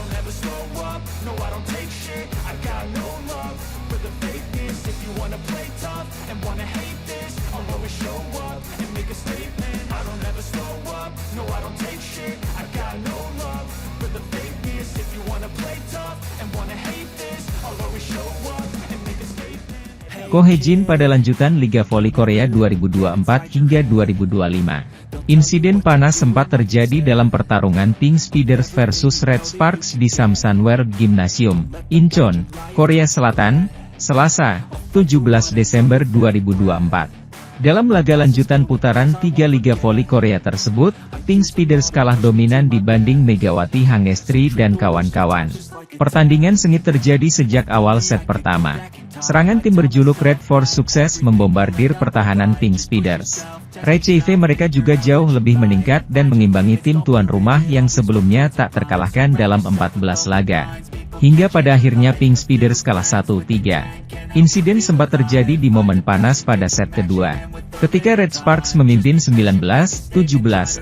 don't ever slow up, no I don't take shit, I got no love for the fakeness. If you wanna play tough and wanna hate this, I'll always show up and make a statement. I don't ever slow up, no I don't take shit, I got no love for the fakeness. If you wanna play tough and wanna hate this, I'll always show up and make a statement. Ko Hae-jin pada lanjutan Liga Voli Korea 2024 hingga 2025. Insiden panas sempat terjadi dalam pertarungan Pink Speeders versus Red Sparks di Samsunwear Gymnasium, Incheon, Korea Selatan, Selasa, 17 Desember 2024. Dalam laga lanjutan putaran 3 Liga Voli Korea tersebut, Pink Speeders kalah dominan dibanding Megawati Hangestri dan kawan-kawan. Pertandingan sengit terjadi sejak awal set pertama. Serangan tim berjuluk Red Force sukses membombardir pertahanan Pink Speeders. RCV mereka juga jauh lebih meningkat dan mengimbangi tim tuan rumah yang sebelumnya tak terkalahkan dalam 14 laga. Hingga pada akhirnya Pink Speeders kalah 1-3. Insiden sempat terjadi di momen panas pada set kedua. Ketika Red Sparks memimpin 19-17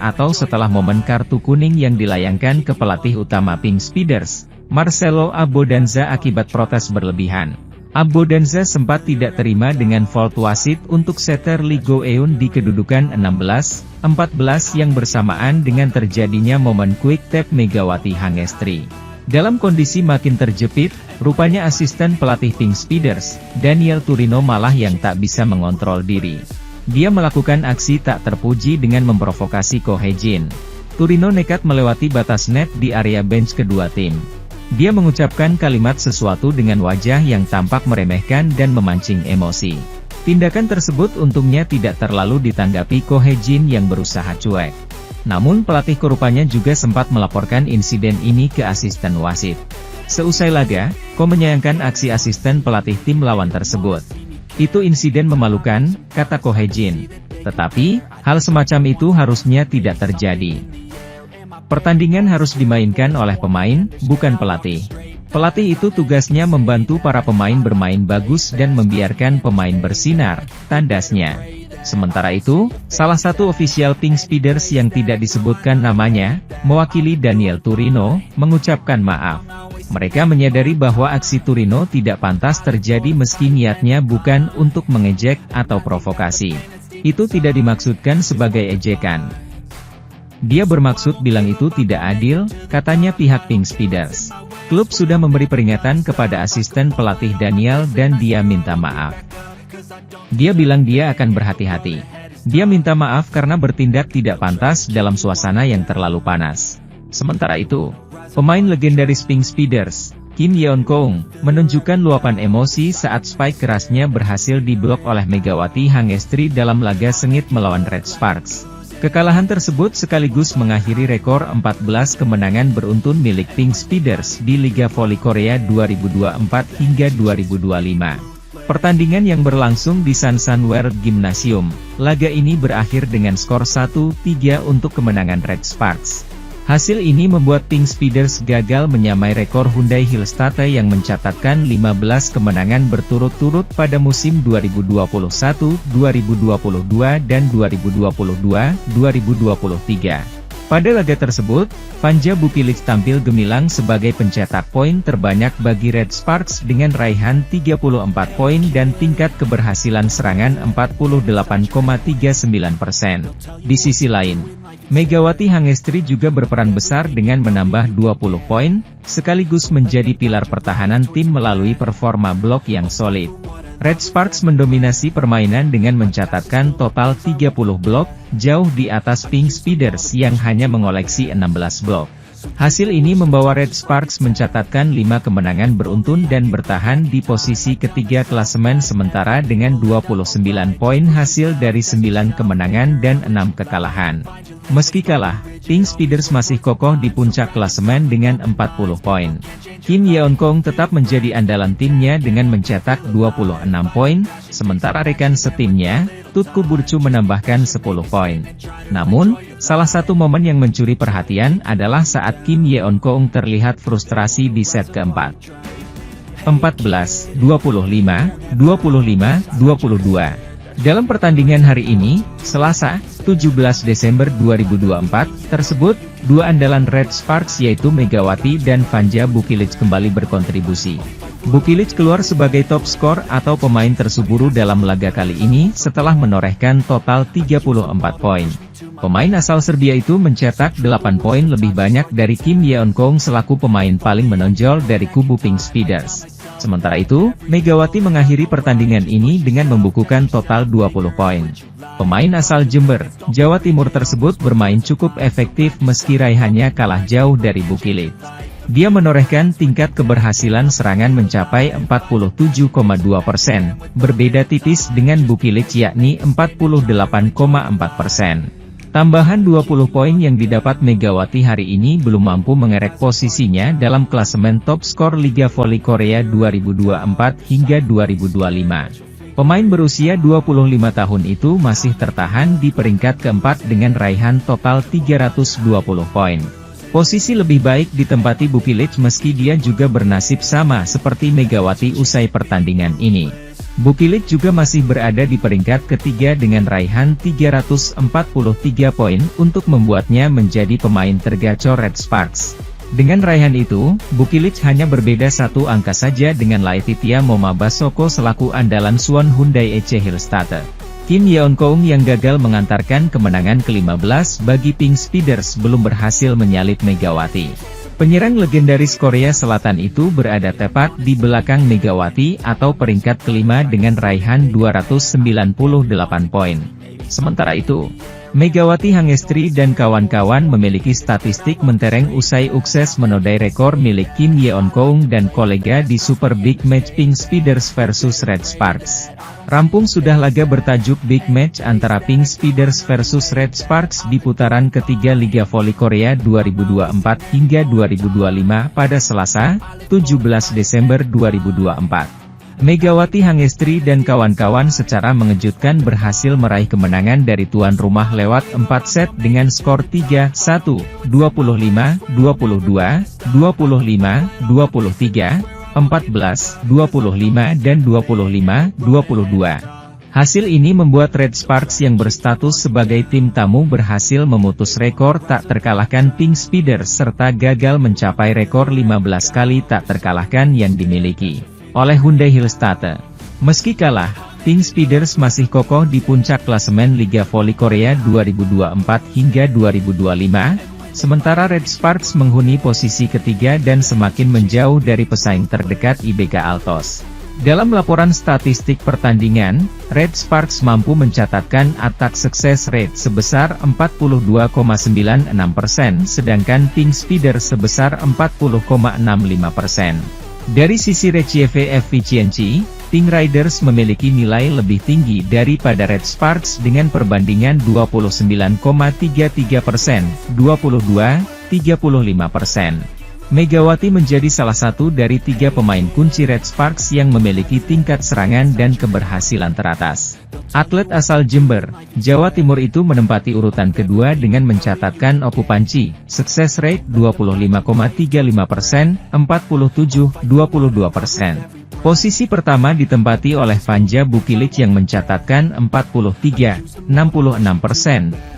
atau setelah momen kartu kuning yang dilayangkan ke pelatih utama Pink Speeders, Marcelo Abodanza akibat protes berlebihan. Abodanza sempat tidak terima dengan fault wasit untuk setter Lee Go-eun di kedudukan 16-14 yang bersamaan dengan terjadinya momen quick tap Megawati Hangestri. Dalam kondisi makin terjepit, rupanya asisten pelatih Pink Speeders, Daniel Turino malah yang tak bisa mengontrol diri. Dia melakukan aksi tak terpuji dengan memprovokasi Ko Hae-jin. Turino nekat melewati batas net di area bench kedua tim. Dia mengucapkan kalimat sesuatu dengan wajah yang tampak meremehkan dan memancing emosi. Tindakan tersebut untungnya tidak terlalu ditanggapi Ko Hae-jin yang berusaha cuek. Namun pelatih rupanya juga sempat melaporkan insiden ini ke asisten wasit. Seusai laga, Ko menyayangkan aksi asisten pelatih tim lawan tersebut. Itu insiden memalukan, kata Ko Hae-jin. Tetapi, hal semacam itu harusnya tidak terjadi. Pertandingan harus dimainkan oleh pemain, bukan pelatih. Pelatih itu tugasnya membantu para pemain bermain bagus dan membiarkan pemain bersinar, tandasnya. Sementara itu, salah satu ofisial Pink Speeders yang tidak disebutkan namanya, mewakili Daniel Turino, mengucapkan maaf. Mereka menyadari bahwa aksi Turino tidak pantas terjadi meski niatnya bukan untuk mengejek atau provokasi. Itu tidak dimaksudkan sebagai ejekan. Dia bermaksud bilang itu tidak adil, katanya pihak Pink Speeders. Klub sudah memberi peringatan kepada asisten pelatih Daniel dan dia minta maaf. Dia bilang dia akan berhati-hati. Dia minta maaf karena bertindak tidak pantas dalam suasana yang terlalu panas. Sementara itu, pemain legendaris Pink Speeders, Kim Yeon-kong, menunjukkan luapan emosi saat spike kerasnya berhasil diblok oleh Megawati Hangestri dalam laga sengit melawan Red Sparks. Kekalahan tersebut sekaligus mengakhiri rekor 14 kemenangan beruntun milik Pink Speeders di Liga Voli Korea 2024 hingga 2025. Pertandingan yang berlangsung di Samsunwear Gymnasium, laga ini berakhir dengan skor 1-3 untuk kemenangan Red Sparks. Hasil ini membuat Pink Speeders gagal menyamai rekor Hyundai Hillstate yang mencatatkan 15 kemenangan berturut-turut pada musim 2021, 2022 dan 2022-2023. Pada laga tersebut, Vanja Bukilic tampil gemilang sebagai pencetak poin terbanyak bagi Red Sparks dengan raihan 34 poin dan tingkat keberhasilan serangan 48,39%. Di sisi lain, Megawati Hangestri juga berperan besar dengan menambah 20 poin, sekaligus menjadi pilar pertahanan tim melalui performa blok yang solid. Red Sparks mendominasi permainan dengan mencatatkan total 30 blok, jauh di atas Pink Speeders yang hanya mengoleksi 16 blok. Hasil ini membawa Red Sparks mencatatkan 5 kemenangan beruntun dan bertahan di posisi ketiga klasemen sementara dengan 29 poin hasil dari 9 kemenangan dan 6 kekalahan. Meski kalah, Pink Speeders masih kokoh di puncak klasemen dengan 40 poin. Kim Yeon-kong tetap menjadi andalan timnya dengan mencetak 26 poin, sementara rekan setimnya, Tutku Burcu menambahkan 10 poin. Namun, salah satu momen yang mencuri perhatian adalah saat Kim Yeon-kong terlihat frustrasi di set keempat. 14, 25, 25, 22. Dalam pertandingan hari ini, Selasa, 17 Desember 2024, tersebut, dua andalan Red Sparks yaitu Megawati dan Vanja Bukilic kembali berkontribusi. Bukilic keluar sebagai top skor atau pemain tersuburu dalam laga kali ini setelah menorehkan total 34 poin. Pemain asal Serbia itu mencetak 8 poin lebih banyak dari Kim Yeon-keung selaku pemain paling menonjol dari kubu Pink Speeders. Sementara itu, Megawati mengakhiri pertandingan ini dengan membukukan total 20 poin. Pemain asal Jember, Jawa Timur tersebut bermain cukup efektif meski raihannya kalah jauh dari Bukilic. Dia menorehkan tingkat keberhasilan serangan mencapai 47,2%, berbeda tipis dengan Bukilic yakni 48,4%. Tambahan 20 poin yang didapat Megawati hari ini belum mampu mengerek posisinya dalam klasemen top skor Liga Voli Korea 2024 hingga 2025. Pemain berusia 25 tahun itu masih tertahan di peringkat keempat dengan raihan total 320 poin. Posisi lebih baik ditempati Bukilic meski dia juga bernasib sama seperti Megawati usai pertandingan ini. Bukilic juga masih berada di peringkat ketiga dengan raihan 343 poin untuk membuatnya menjadi pemain tergacor Red Sparks. Dengan raihan itu, Bukilic hanya berbeda satu angka saja dengan Laetitia Momabasoko selaku andalan Suwon Hyundai EC Hillstatter. Kim Yeon-keung yang gagal mengantarkan kemenangan ke-15 bagi Pink Speeders belum berhasil menyalip Megawati. Penyerang legendaris Korea Selatan itu berada tepat di belakang Megawati atau peringkat kelima dengan raihan 298 poin. Sementara itu, Megawati Hangestri dan kawan-kawan memiliki statistik mentereng usai sukses menodai rekor milik Kim Yeon-keung dan kolega di Super Big Match Pink Speeders versus Red Sparks. Rampung sudah laga bertajuk Big Match antara Pink Speeders versus Red Sparks di putaran ketiga Liga Voli Korea 2024 hingga 2025 pada Selasa, 17 Desember 2024. Megawati Hangestri dan kawan-kawan secara mengejutkan berhasil meraih kemenangan dari tuan rumah lewat 4 set dengan skor 3-1, 25, 22, 25, 23, 14, 25 dan 25, 22. Hasil ini membuat Red Sparks yang berstatus sebagai tim tamu berhasil memutus rekor tak terkalahkan Pink Speeders serta gagal mencapai rekor 15 kali tak terkalahkan yang dimiliki oleh Hyundai Hillstatter. Meski kalah, Pink Speeders masih kokoh di puncak klasemen Liga Voli Korea 2024 hingga 2025, sementara Red Sparks menghuni posisi ketiga dan semakin menjauh dari pesaing terdekat IBK Altos. Dalam laporan statistik pertandingan, Red Sparks mampu mencatatkan attack success rate sebesar 42,96%, sedangkan Pink Speeders sebesar 40,65%. Dari sisi Recieve Efficiency, Pink Riders memiliki nilai lebih tinggi daripada Red Sparks dengan perbandingan 29,33%, 22,35%. Megawati menjadi salah satu dari 3 pemain kunci Red Sparks yang memiliki tingkat serangan dan keberhasilan teratas. Atlet asal Jember, Jawa Timur itu menempati urutan kedua dengan mencatatkan okupansi, success rate 25,35%, 47,22%. Posisi pertama ditempati oleh Vanja Bukilic yang mencatatkan 43,66%,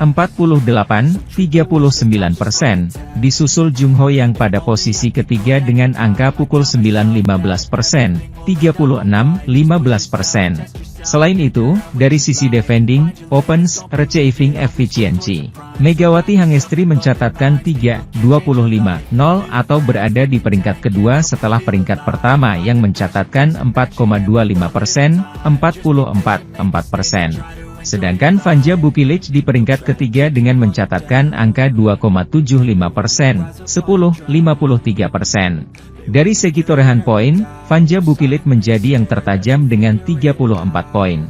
48,39%, disusul Jungho yang pada posisi ketiga dengan angka pukul 9,15%, 36,15%. Selain itu, dari sisi defending, offense, receiving efficiency, Megawati Hangestri mencatatkan 3,25,0 atau berada di peringkat kedua setelah peringkat pertama yang mencatatkan 4,25%, 44,4%. Sedangkan Vanja Bukilic di peringkat ketiga dengan mencatatkan angka 2,75%, 10,53%. Dari segi torehan poin, Vanja Bukilic menjadi yang tertajam dengan 34 poin.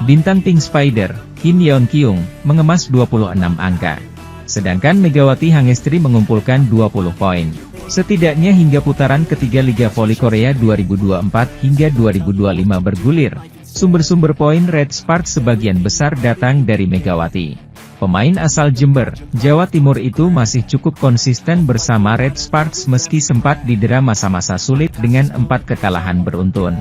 Bintang Pink Spider, Kim Yeon-keung, mengemas 26 angka. Sedangkan Megawati Hangestri mengumpulkan 20 poin. Setidaknya hingga putaran ketiga Liga Voli Korea 2024 hingga 2025 bergulir, sumber-sumber poin Red Sparks sebagian besar datang dari Megawati. Pemain asal Jember, Jawa Timur itu masih cukup konsisten bersama Red Sparks meski sempat didera masa-masa sulit dengan 4 kekalahan beruntun.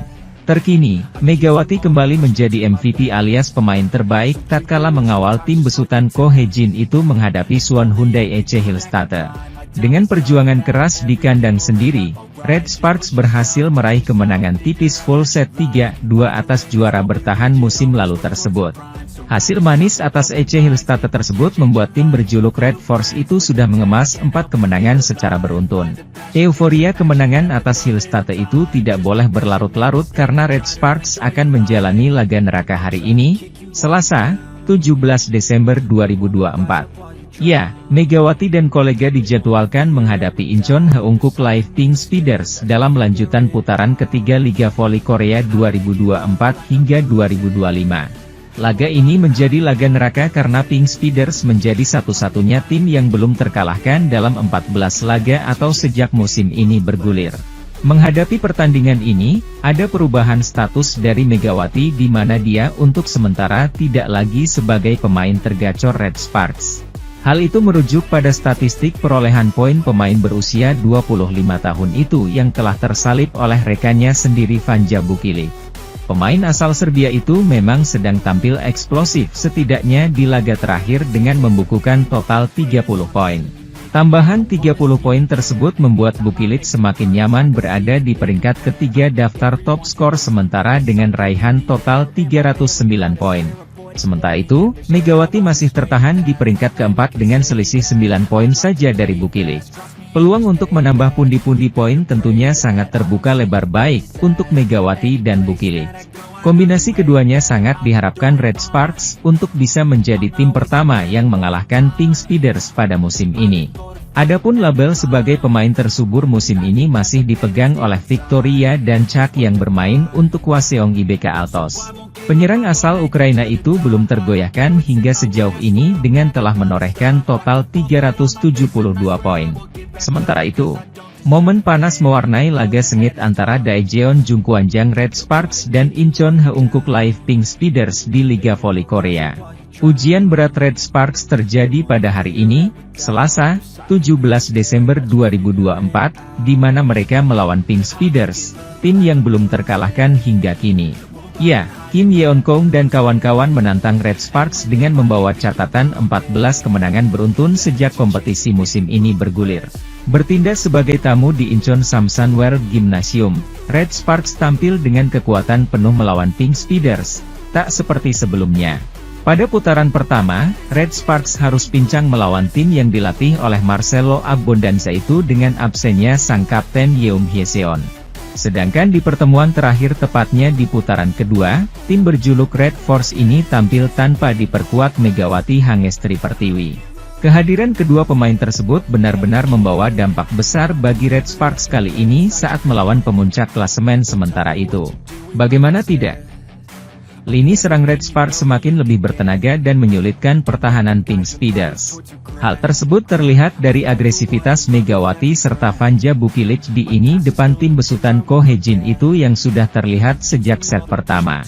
Terkini, Megawati kembali menjadi MVP alias pemain terbaik tatkala mengawal tim besutan Ko Hee-jin itu menghadapi Suwon Hyundai EC Hillstatte. Dengan perjuangan keras di kandang sendiri, Red Sparks berhasil meraih kemenangan tipis full set 3-2 atas juara bertahan musim lalu tersebut. Hasil manis atas EC Hillstatte tersebut membuat tim berjuluk Red Force itu sudah mengemas 4 kemenangan secara beruntun. Euforia kemenangan atas Hillstatte itu tidak boleh berlarut-larut karena Red Sparks akan menjalani laga neraka hari ini, Selasa, 17 Desember 2024. Ya, Megawati dan kolega dijadwalkan menghadapi Incheon Heungkuk Live Pink Speeders dalam lanjutan putaran ketiga Liga Voli Korea 2024 hingga 2025. Laga ini menjadi laga neraka karena Pink Speeders menjadi satu-satunya tim yang belum terkalahkan dalam 14 laga atau sejak musim ini bergulir. Menghadapi pertandingan ini, ada perubahan status dari Megawati di mana dia untuk sementara tidak lagi sebagai pemain tergacor Red Sparks. Hal itu merujuk pada statistik perolehan poin pemain berusia 25 tahun itu yang telah tersalip oleh rekannya sendiri Vanja Bukilic. Pemain asal Serbia itu memang sedang tampil eksplosif setidaknya di laga terakhir dengan membukukan total 30 poin. Tambahan 30 poin tersebut membuat Bukilic semakin nyaman berada di peringkat ketiga daftar top skor sementara dengan raihan total 309 poin. Sementara itu, Megawati masih tertahan di peringkat keempat dengan selisih 9 poin saja dari Bukilic. Peluang untuk menambah pundi-pundi poin tentunya sangat terbuka lebar baik untuk Megawati dan Bukilic. Kombinasi keduanya sangat diharapkan Red Sparks untuk bisa menjadi tim pertama yang mengalahkan Pink Speeders pada musim ini. Adapun label sebagai pemain tersubur musim ini masih dipegang oleh Victoria dan Chak yang bermain untuk Hwaseong IBK Altos. Penyerang asal Ukraina itu belum tergoyahkan hingga sejauh ini dengan telah menorehkan total 372 poin. Sementara itu, momen panas mewarnai laga sengit antara Daejeon Jungkwanjang Red Sparks dan Incheon Heungkuk Live Pink Speeders di Liga Voli Korea. Ujian berat Red Sparks terjadi pada hari ini, Selasa, 17 Desember 2024, di mana mereka melawan Pink Speeders, tim yang belum terkalahkan hingga kini. Ya, Kim Yeon-kong dan kawan-kawan menantang Red Sparks dengan membawa catatan 14 kemenangan beruntun sejak kompetisi musim ini bergulir. Bertindak sebagai tamu di Incheon Samsan World Gymnasium, Red Sparks tampil dengan kekuatan penuh melawan Pink Speeders, tak seperti sebelumnya. Pada putaran pertama, Red Sparks harus pincang melawan tim yang dilatih oleh Marcelo Abondanza itu dengan absennya sang kapten Yeom Hye-seon. Sedangkan di pertemuan terakhir tepatnya di putaran kedua, tim berjuluk Red Force ini tampil tanpa diperkuat Megawati Hangestri Pertiwi. Kehadiran kedua pemain tersebut benar-benar membawa dampak besar bagi Red Sparks kali ini saat melawan pemuncak klasemen sementara itu. Bagaimana tidak? Lini serang Red Sparks semakin lebih bertenaga dan menyulitkan pertahanan Pink Speeders. Hal tersebut terlihat dari agresivitas Megawati serta Vanja Bukilic di ini depan tim besutan Ko Hee-jin itu yang sudah terlihat sejak set pertama.